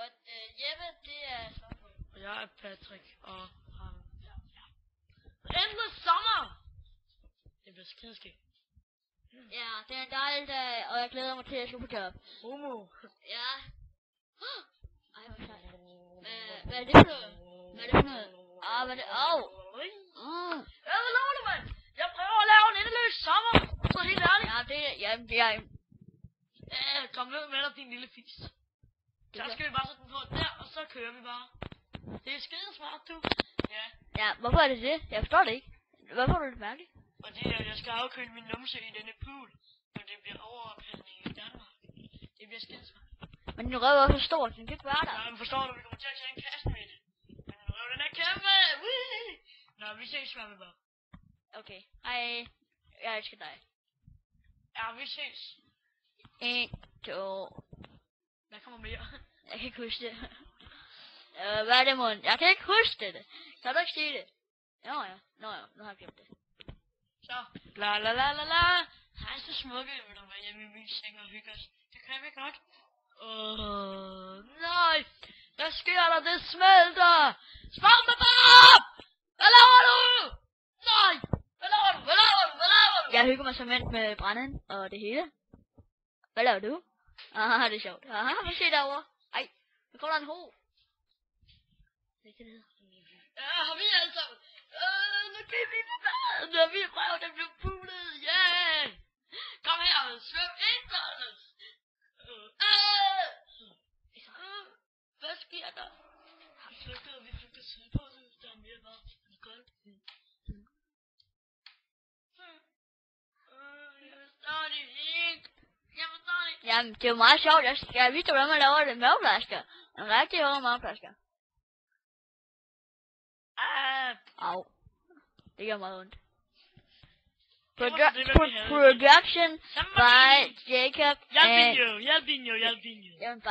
Godt. Jeppe, det er spørgsmål. Og jeg er Patrick, og endelig sommer! Det bliver skideskægt. Ja, det er en dejlig dag, og jeg glæder mig til at slutte på job. Homo. Ja. Ej, hvor sejt. Hvad er det for noget? Hvad er det for noget? Hvad er det? Ja, hvad laver du, mand? Jeg prøver at lave en endeløs sommer. Så helt ærligt. Ja, det er... Kom ned med dig, din lille fis. Så skal vi bare sætte den på der, og så kører vi bare. Det er skide smart, du. Ja. Ja, hvorfor er det det? Jeg forstår det ikke. Hvorfor er det mærkeligt? Fordi jeg skal afkøle min numse i denne pool, når det bliver overophældning i Danmark. Det bliver skide smart. Men den røv er så stor, så den kan ikke være der. Nej, men forstår du, vi kommer til at tage en kasse med det. Men den røv, den er kæmpe! Wee! Nå, vi ses, hvad vi bare. Okay, hej. Jeg elsker dig. Ja, vi ses. 1, 2... Der kommer mere. Jeg kan ikke huske det. Hvad er det, mund? Jeg kan ikke huske det. Kan du ikke sige det? Nå ja, nu har jeg glemt det. Så, la la la la la. Hej, så smukke, vil du være hjemme i min seng og hygge os. Det kan vi godt. Nej. Hvad sker der? Det smelter. Spang mig op! Hvad laver du? Nej. Hvad laver du? Jeg hygger mig som med brænden og det hele. Hvad laver du? Aha, det er sjovt. Aha, hvad sker derovre? Ej, nu kommer der en ho. Det kan det hedde. Ja, har vi alle sammen. Nu kan vi på badet, når vi røv, den blev pulet. Yeah! Kom her og svøm ind, Barnes. Hvad sker der? Vi flygter sydpå, der er mere varmt. Det er koldt. Jeg forstår det ikke. Jamen, det er jo meget sjovt. Jeg vise dig, hvordan man laver det madflasker. En rigtig hårde madflasker. Au. Det gør meget ondt. Production by Jacob and... Jalbinho. Jamen,